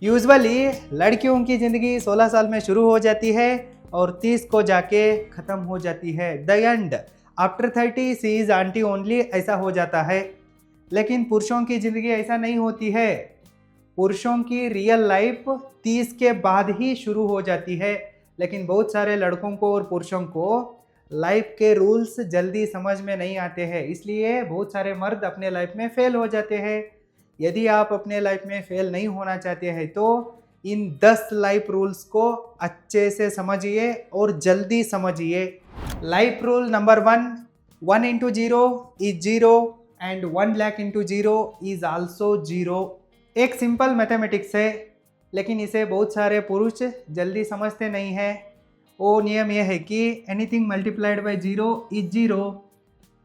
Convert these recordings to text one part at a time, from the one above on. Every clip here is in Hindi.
यूजुअली लड़कियों की ज़िंदगी 16 साल में शुरू हो जाती है और 30 को जाके ख़त्म हो जाती है। The end after 30 she is aunty only, ऐसा हो जाता है। लेकिन पुरुषों की ज़िंदगी ऐसा नहीं होती है। पुरुषों की रियल लाइफ 30 के बाद ही शुरू हो जाती है। लेकिन बहुत सारे लड़कों को और पुरुषों को लाइफ के रूल्स जल्दी समझ में नहीं आते हैं, इसलिए बहुत सारे मर्द अपने लाइफ में फेल हो जाते हैं। यदि आप अपने लाइफ में फेल नहीं होना चाहते हैं तो इन 10 लाइफ रूल्स को अच्छे से समझिए और जल्दी समझिए। Life rule number 1 into 0 is 0 and 1 lakh into 0 is also 0। एक सिंपल मैथमेटिक्स है, लेकिन इसे बहुत सारे पुरुष जल्दी समझते नहीं हैं। वो नियम यह है कि anything multiplied by 0 is 0,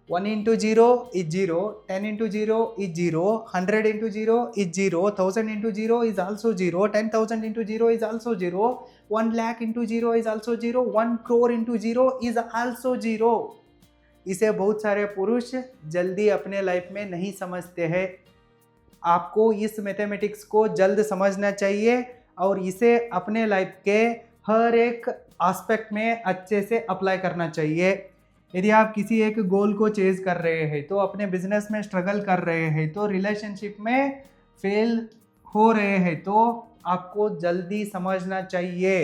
1 into 0 is 0, 10 into 0 is 0, 100 into 0 is 0, 1000 into 0 is also 0, 10,000 into 0 is also 0, 1 lakh into 0 is also 0, 1 crore into 0 is also 0। इसे बहुत सारे पुरुष जल्दी अपने लाइफ में नहीं समझते हैं। आपको इस मैथमेटिक्स को जल्द समझना चाहिए और इसे अपने लाइफ के हर एक एस्पेक्ट में अच्छे से अप्लाई करना चाहिए। यदि आप किसी एक गोल को चेज कर रहे हैं, तो अपने बिजनेस में स्ट्रगल कर रहे हैं, तो रिलेशनशिप में फेल हो रहे हैं, तो आपको जल्दी समझना चाहिए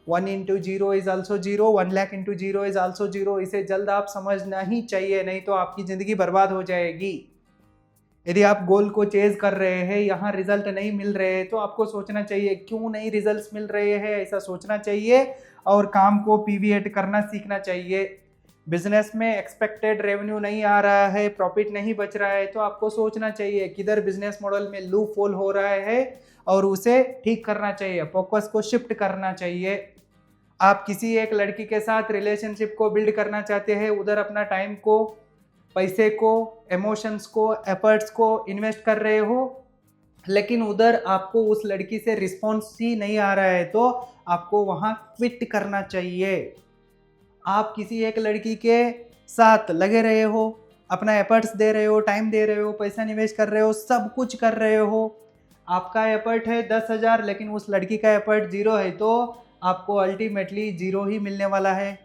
1 into 0 is also 0, 1 lakh into 0 is also 0। इसे जल्द आप समझना ही चाहिए, नहीं तो आपकी ज़िंदगी बर्बाद हो जाएगी। यदि आप गोल को चेज कर रहे हैं, यहाँ रिजल्ट नहीं मिल रहे हैं, तो आपको सोचना चाहिए क्यों नहीं रिजल्ट्स मिल रहे हैं, ऐसा सोचना चाहिए और काम को पीवीएट करना सीखना चाहिए। बिजनेस में एक्सपेक्टेड रेवेन्यू नहीं आ रहा है, प्रॉफिट नहीं बच रहा है, तो आपको सोचना चाहिए किधर बिजनेस मॉडल में लूप होल हो रहा है और उसे ठीक करना चाहिए, फोकस को शिफ्ट करना चाहिए। आप किसी एक लड़की के साथ रिलेशनशिप को बिल्ड करना चाहते हैं, उधर अपना टाइम को, पैसे को, इमोशंस को, एफर्ट्स को इन्वेस्ट कर रहे हो, लेकिन उधर आपको उस लड़की से रिस्पॉन्स ही नहीं आ रहा है, तो आपको वहाँ क्विट करना चाहिए। आप किसी एक लड़की के साथ लगे रहे हो, अपना एफर्ट्स दे रहे हो, टाइम दे रहे हो, पैसा निवेश कर रहे हो, सब कुछ कर रहे हो, आपका एफर्ट है 10,000 लेकिन उस लड़की का एफर्ट 0 है, तो आपको अल्टीमेटली 0 ही मिलने वाला है।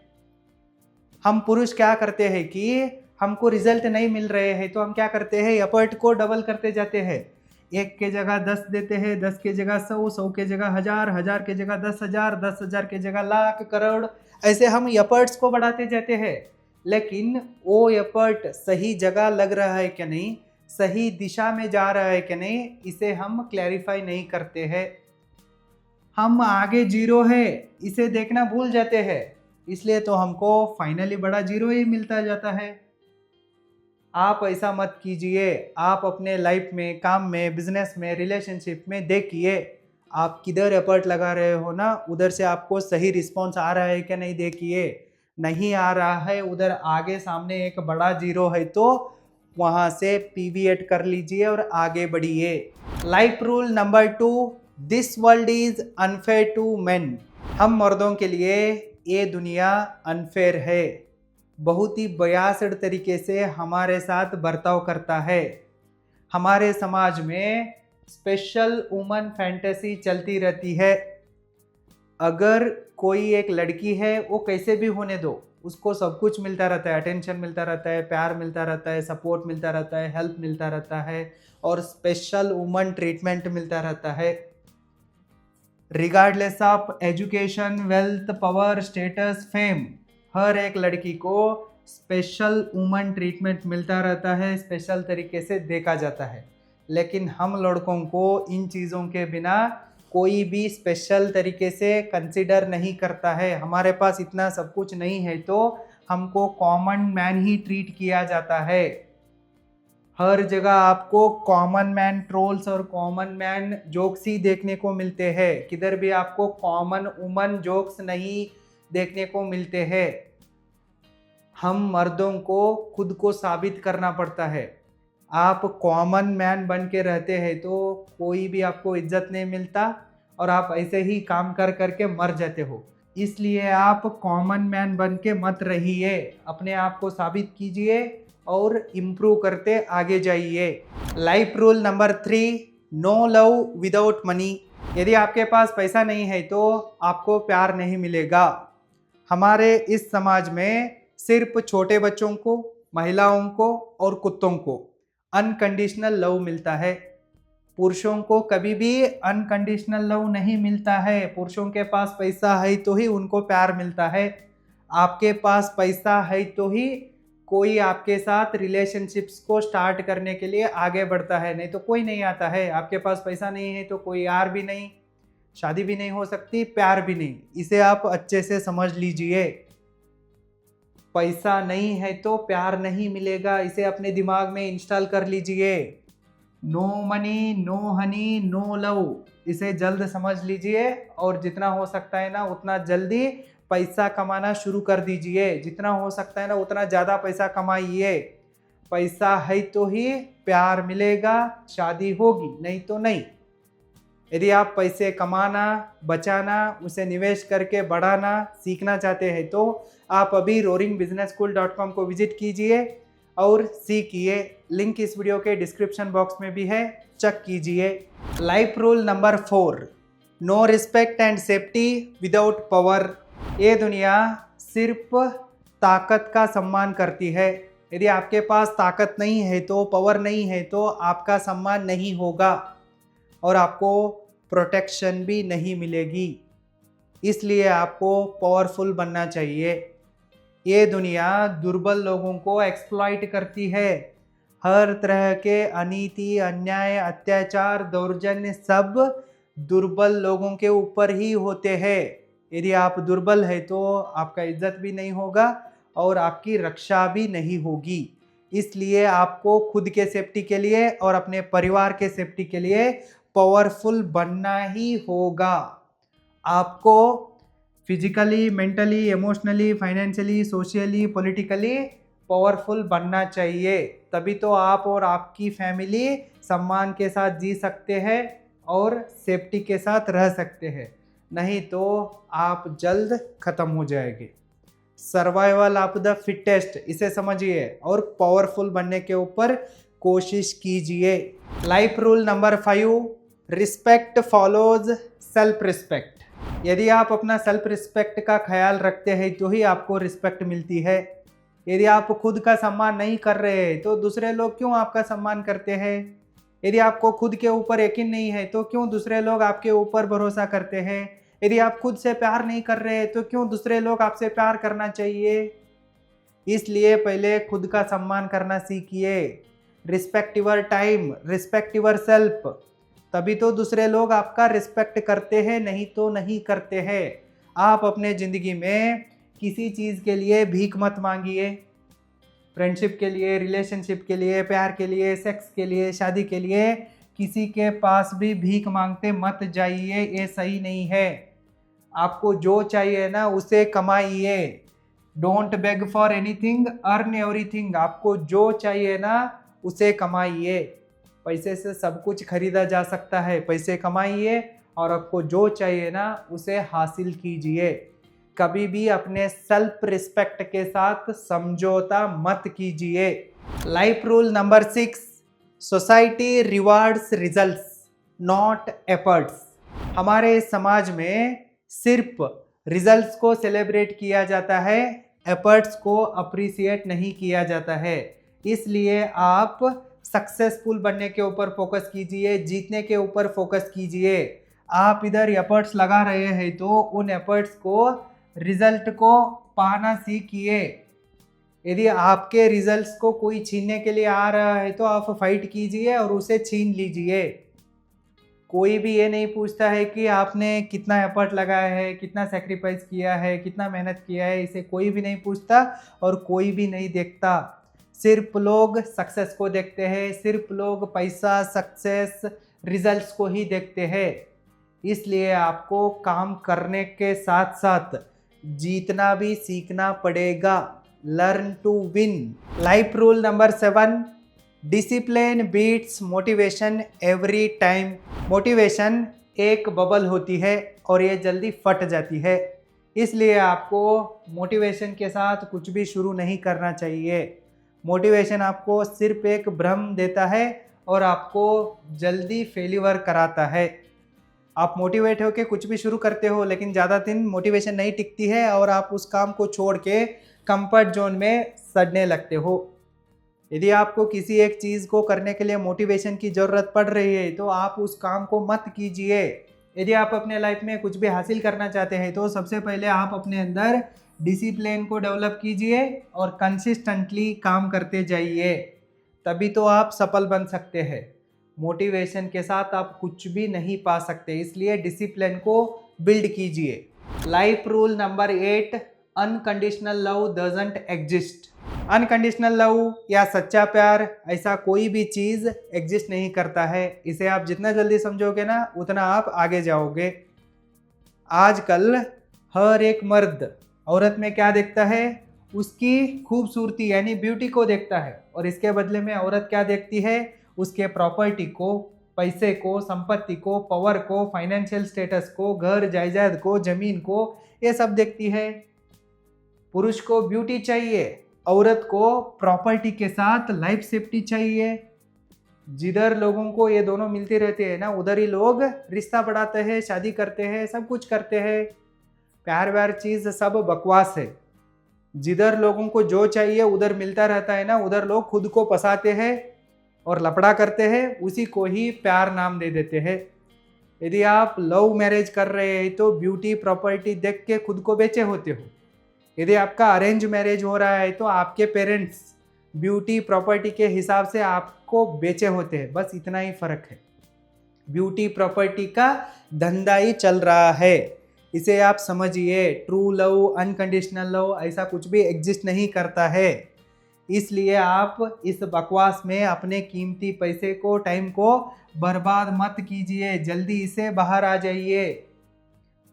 हम पुरुष क्या करते हैं कि हमको रिजल्ट नहीं मिल रहे हैं, तो हम क्या करते हैं, एफर्ट को डबल करते जाते हैं। 1 के जगह 10 देते हैं, 10 के जगह 100, 100 के जगह 1000, 1000 के जगह 10,000, 10,000 के जगह लाख, करोड़, ऐसे हम एफर्ट्स को बढ़ाते जाते हैं। लेकिन वो एफर्ट सही जगह लग रहा है कि नहीं, सही दिशा में जा रहा है कि नहीं, इसे हम क्लैरिफाई नहीं करते हैं। हम आगे 0 है इसे देखना भूल जाते हैं, इसलिए तो हमको फाइनली बड़ा 0 ही मिलता जाता है। आप ऐसा मत कीजिए। आप अपने लाइफ में, काम में, बिजनेस में, रिलेशनशिप में देखिए आप किधर एफर्ट लगा रहे हो ना, उधर से आपको सही रिस्पॉन्स आ रहा है क्या नहीं देखिए। नहीं आ रहा है, उधर आगे सामने एक बड़ा 0 है, तो वहाँ से पीवीएट कर लीजिए और आगे बढ़िए। Life rule number 2, this world is unfair to men. हम मर्दों के लिए ये दुनिया अनफेयर है, बहुत ही बयासड़ तरीके से हमारे साथ बर्ताव करता है। हमारे समाज में स्पेशल वुमन फैंटेसी चलती रहती है। अगर कोई एक लड़की है, वो कैसे भी होने दो, उसको सब कुछ मिलता रहता है, अटेंशन मिलता रहता है, प्यार मिलता रहता है, सपोर्ट मिलता रहता है, हेल्प मिलता रहता है और स्पेशल वुमन ट्रीटमेंट मिलता रहता है। Regardless of education, wealth, power, status, fame, हर एक लड़की को स्पेशल वुमन ट्रीटमेंट मिलता रहता है, स्पेशल तरीके से देखा जाता है। लेकिन हम लड़कों को इन चीज़ों के बिना कोई भी स्पेशल तरीके से कंसिडर नहीं करता है। हमारे पास इतना सब कुछ नहीं है, तो हमको कॉमन मैन ही ट्रीट किया जाता है। हर जगह आपको कॉमन मैन ट्रोल्स और कॉमन मैन जोक्स ही देखने को मिलते हैं, किधर भी आपको कॉमन वुमन जोक्स नहीं देखने को मिलते हैं। हम मर्दों को खुद को साबित करना पड़ता है। आप कॉमन मैन बन के रहते हैं तो कोई भी आपको इज्जत नहीं मिलता और आप ऐसे ही काम कर करके मर जाते हो। इसलिए आप कॉमन मैन बन के मत रहिए, अपने आप को साबित कीजिए और इम्प्रूव करते आगे जाइए। Life rule number 3, no love without money. यदि आपके पास पैसा नहीं है तो आपको प्यार नहीं मिलेगा। हमारे इस समाज में सिर्फ छोटे बच्चों को, महिलाओं को और कुत्तों को अनकंडीशनल लव मिलता है। पुरुषों को कभी भी अनकंडीशनल लव नहीं मिलता है। पुरुषों के पास पैसा है तो ही उनको प्यार मिलता है। आपके पास पैसा है तो ही कोई आपके साथ रिलेशनशिप्स को स्टार्ट करने के लिए आगे बढ़ता है, नहीं तो कोई नहीं आता है। आपके पास पैसा नहीं है तो कोई यार भी नहीं, शादी भी नहीं हो सकती, प्यार भी नहीं। इसे आप अच्छे से समझ लीजिए। पैसा नहीं है तो प्यार नहीं मिलेगा, इसे अपने दिमाग में इंस्टॉल कर लीजिए। No money, no honey, no love, इसे जल्द समझ लीजिए और जितना हो सकता है ना उतना जल्दी पैसा कमाना शुरू कर दीजिए। जितना हो सकता है ना उतना ज़्यादा पैसा कमाइए। पैसा है तो ही प्यार मिलेगा, शादी होगी, नहीं तो नहीं। यदि आप पैसे कमाना, बचाना, उसे निवेश करके बढ़ाना सीखना चाहते हैं तो आप अभी roaringbusinesschool.com को विजिट कीजिए और सीखिए। लिंक इस वीडियो के डिस्क्रिप्शन बॉक्स में भी है, चेक कीजिए। Life rule number 4, no respect and safety without power. ये दुनिया सिर्फ ताकत का सम्मान करती है। यदि आपके पास ताकत नहीं है तो, पावर नहीं है तो आपका सम्मान नहीं होगा और आपको प्रोटेक्शन भी नहीं मिलेगी। इसलिए आपको पावरफुल बनना चाहिए। ये दुनिया दुर्बल लोगों को एक्सप्लॉइट करती है। हर तरह के अनीति, अन्याय, अत्याचार, दौर्जन्य सब दुर्बल लोगों के ऊपर ही होते हैं। यदि आप दुर्बल है तो आपका इज्जत भी नहीं होगा और आपकी रक्षा भी नहीं होगी। इसलिए आपको खुद के सेफ्टी के लिए और अपने परिवार के सेफ्टी के लिए पावरफुल बनना ही होगा। आपको physically, mentally, emotionally, financially, socially, politically powerful बनना चाहिए। तभी तो आप और आपकी फैमिली सम्मान के साथ जी सकते हैं और सेफ्टी के साथ रह सकते हैं, नहीं तो आप जल्द खत्म हो जाएंगे। सर्वाइवल ऑफ द फिटेस्ट, इसे समझिए और पावरफुल बनने के ऊपर कोशिश कीजिए। Life rule number 5, respect follows self respect. यदि आप अपना सेल्फ रिस्पेक्ट का ख्याल रखते हैं तो ही आपको रिस्पेक्ट मिलती है। यदि आप खुद का सम्मान नहीं कर रहे हैं तो दूसरे लोग क्यों आपका सम्मान करते हैं? यदि आपको खुद के ऊपर यकीन नहीं है तो क्यों दूसरे लोग आपके ऊपर भरोसा करते हैं? यदि आप खुद से प्यार नहीं कर रहे हैं तो क्यों दूसरे लोग आपसे प्यार करना चाहिए? इसलिए पहले खुद का सम्मान करना सीखिए। Respect your time, respect your self, तभी तो दूसरे लोग आपका रिस्पेक्ट करते हैं, नहीं तो नहीं करते हैं। आप अपने ज़िंदगी में किसी चीज़ के लिए भीख मत मांगिए। फ्रेंडशिप के लिए, रिलेशनशिप के लिए, प्यार के लिए, सेक्स के लिए, शादी के लिए किसी के पास भी भीख मांगते मत जाइए, ये सही नहीं है। आपको जो चाहिए ना उसे कमाइए। Don't bag for anything, earn everything. आपको जो चाहिए ना उसे कमाइए। पैसे से सब कुछ खरीदा जा सकता है, पैसे कमाइए और आपको जो चाहिए ना उसे हासिल कीजिए। कभी भी अपने सेल्फ रिस्पेक्ट के साथ समझौता मत कीजिए। Life rule number 6, society rewards results not efforts. हमारे समाज में सिर्फ रिजल्ट्स को सेलिब्रेट किया जाता है, एफर्ट्स को अप्रिशिएट नहीं किया जाता है। इसलिए आप सक्सेसफुल बनने के ऊपर फोकस कीजिए, जीतने के ऊपर फोकस कीजिए। आप इधर एफर्ट्स लगा रहे हैं तो उन एफर्ट्स को, रिजल्ट को पाना सीखिए। यदि आपके रिजल्ट्स को कोई छीनने के लिए आ रहा है तो आप फाइट कीजिए और उसे छीन लीजिए। कोई भी ये नहीं पूछता है कि आपने कितना एफर्ट लगाया है, कितना सेक्रीफाइस किया है, कितना मेहनत किया है, इसे कोई भी नहीं पूछता और कोई भी नहीं देखता। सिर्फ लोग सक्सेस को देखते हैं, सिर्फ लोग पैसा, सक्सेस, रिजल्ट्स को ही देखते हैं। इसलिए आपको काम करने के साथ साथ जीतना भी सीखना पड़ेगा। Learn to win. Life rule number 7, discipline beats motivation every time. Motivation एक बबल होती है और ये जल्दी फट जाती है। इसलिए आपको मोटिवेशन के साथ कुछ भी शुरू नहीं करना चाहिए। मोटिवेशन आपको सिर्फ एक भ्रम देता है और आपको जल्दी फेल्यूर कराता है। आप मोटिवेट होकर कुछ भी शुरू करते हो लेकिन ज़्यादा दिन मोटिवेशन नहीं टिकती है और आप उस काम को छोड़ के कंफर्ट जोन में सड़ने लगते हो। यदि आपको किसी एक चीज़ को करने के लिए मोटिवेशन की ज़रूरत पड़ रही है तो आप उस काम को मत कीजिए। यदि आप अपने लाइफ में कुछ भी हासिल करना चाहते हैं तो सबसे पहले आप अपने अंदर डिसिप्लिन को डेवलप कीजिए और कंसिस्टेंटली काम करते जाइए, तभी तो आप सफल बन सकते हैं। मोटिवेशन के साथ आप कुछ भी नहीं पा सकते, इसलिए डिसिप्लिन को बिल्ड कीजिए। Life rule number 8, unconditional love doesn't exist. Unconditional love या सच्चा प्यार ऐसा कोई भी चीज़ एग्जिस्ट नहीं करता है। इसे आप जितना जल्दी समझोगे ना उतना आप आगे जाओगे। आजकल हर एक मर्द औरत में क्या देखता है? उसकी खूबसूरती यानी ब्यूटी को देखता है, और इसके बदले में औरत क्या देखती है? उसके प्रॉपर्टी को, पैसे को, संपत्ति को, पावर को, फाइनेंशियल स्टेटस को, घर जायदाद को, जमीन को, ये सब देखती है। पुरुष को ब्यूटी चाहिए, औरत को प्रॉपर्टी के साथ लाइफ सेफ्टी चाहिए। जिधर लोगों को ये दोनों मिलते रहते हैं ना, उधर ही लोग रिश्ता बढ़ाते हैं, शादी करते हैं, सब कुछ करते हैं। प्यार व्यार चीज़ सब बकवास है। जिधर लोगों को जो चाहिए उधर मिलता रहता है ना, उधर लोग खुद को फंसाते हैं और लफड़ा करते हैं, उसी को ही प्यार नाम दे देते हैं। यदि आप लव मैरिज कर रहे हैं तो ब्यूटी प्रॉपर्टी देख के खुद को बेचे होते हो। यदि आपका अरेंज मैरिज हो रहा है तो आपके पेरेंट्स ब्यूटी प्रॉपर्टी के हिसाब से आपको बेचे होते हैं, बस इतना ही फर्क है। ब्यूटी प्रॉपर्टी का धंधा ही चल रहा है, इसे आप समझिए। ट्रू लव, अनकंडीशनल लव ऐसा कुछ भी एग्जिस्ट नहीं करता है। इसलिए आप इस बकवास में अपने कीमती पैसे को, टाइम को बर्बाद मत कीजिए, जल्दी इसे बाहर आ जाइए।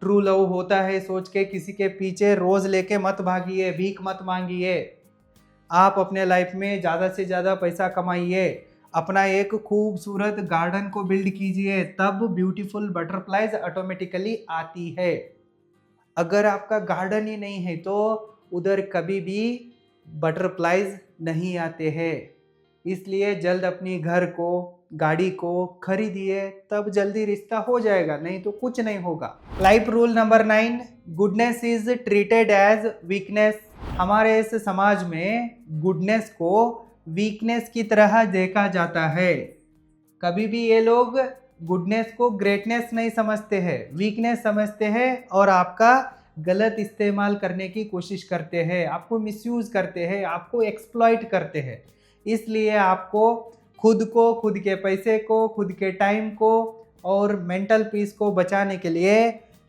ट्रू लव होता है सोच के किसी के पीछे रोज लेके मत भागिए, भीख मत मांगिए। आप अपने लाइफ में ज़्यादा से ज़्यादा पैसा कमाइए, अपना एक खूबसूरत गार्डन को बिल्ड कीजिए, तब ब्यूटीफुल बटरफ्लाइज ऑटोमेटिकली आती है। अगर आपका गार्डन ही नहीं है तो उधर कभी भी बटरफ्लाइज नहीं आते हैं। इसलिए जल्द अपनी घर को, गाड़ी को खरीदिए, तब जल्दी रिश्ता हो जाएगा, नहीं तो कुछ नहीं होगा। Life rule number 9, goodness is treated as weakness. हमारे इस समाज में गुडनेस को वीकनेस की तरह देखा जाता है। कभी भी ये लोग गुडनेस को ग्रेटनेस नहीं समझते हैं, वीकनेस समझते हैं और आपका गलत इस्तेमाल करने की कोशिश करते हैं, आपको मिसयूज करते हैं, आपको एक्सप्लॉइट करते हैं। इसलिए आपको खुद को, खुद के पैसे को, खुद के टाइम को और मेंटल पीस को बचाने के लिए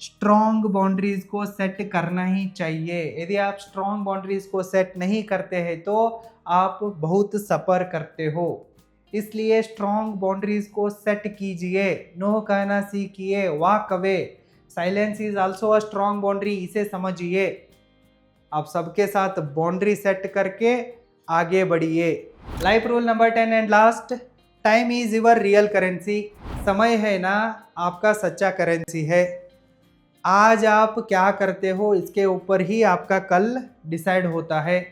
स्ट्रॉन्ग बाउंड्रीज को सेट करना ही चाहिए। यदि आप स्ट्रॉन्ग बाउंड्रीज को सेट नहीं करते हैं तो आप बहुत सफ़र करते हो। इसलिए स्ट्रॉन्ग बाउंड्रीज को सेट कीजिए। नो कहना सीखिए, walk away. Silence is also a strong boundary, इसे समझिए। आप सबके साथ बाउंड्री सेट करके आगे बढ़िए। Life rule number 10 and last, time is your real currency. समय है ना आपका सच्चा करेंसी है। आज आप क्या करते हो इसके ऊपर ही आपका कल डिसाइड होता है।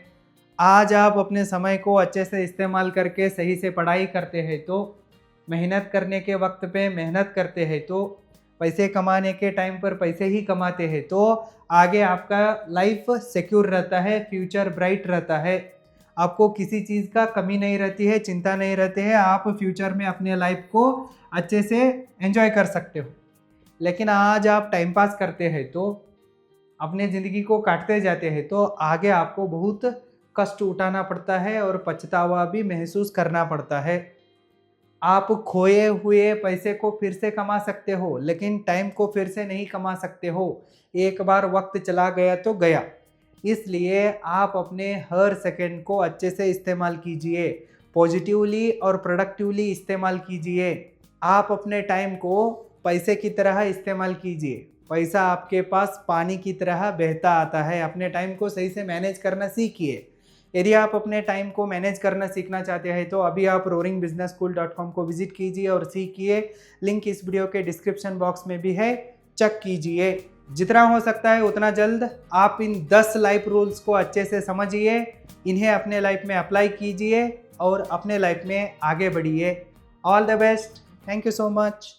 आज आप अपने समय को अच्छे से इस्तेमाल करके सही से पढ़ाई करते हैं तो, मेहनत करने के वक्त पे मेहनत करते हैं तो, पैसे कमाने के टाइम पर पैसे ही कमाते हैं तो आगे आपका लाइफ सिक्योर रहता है, फ्यूचर ब्राइट रहता है। आपको किसी चीज़ का कमी नहीं रहती है, चिंता नहीं रहती है। आप फ्यूचर में अपने लाइफ को अच्छे से एंजॉय कर सकते हो। लेकिन आज आप टाइम पास करते हैं तो, अपने ज़िंदगी को काटते जाते हैं तो आगे आपको बहुत कष्ट उठाना पड़ता है और पछतावा भी महसूस करना पड़ता है। आप खोए हुए पैसे को फिर से कमा सकते हो लेकिन टाइम को फिर से नहीं कमा सकते हो। एक बार वक्त चला गया तो गया। इसलिए आप अपने हर सेकंड को अच्छे से इस्तेमाल कीजिए, पॉजिटिवली और प्रोडक्टिवली इस्तेमाल कीजिए। आप अपने टाइम को पैसे की तरह इस्तेमाल कीजिए। पैसा आपके पास पानी की तरह बहता आता है। अपने टाइम को सही से मैनेज करना सीखिए। यदि आप अपने टाइम को मैनेज करना सीखना चाहते हैं तो अभी आप roaringbusinessschool.com को विजिट कीजिए और सीखिए। लिंक इस वीडियो के डिस्क्रिप्शन बॉक्स में भी है, चेक कीजिए। जितना हो सकता है उतना जल्द आप इन 10 लाइफ रूल्स को अच्छे से समझिए, इन्हें अपने लाइफ में अप्लाई कीजिए और अपने लाइफ में आगे बढ़िए। All the best, thank you so much.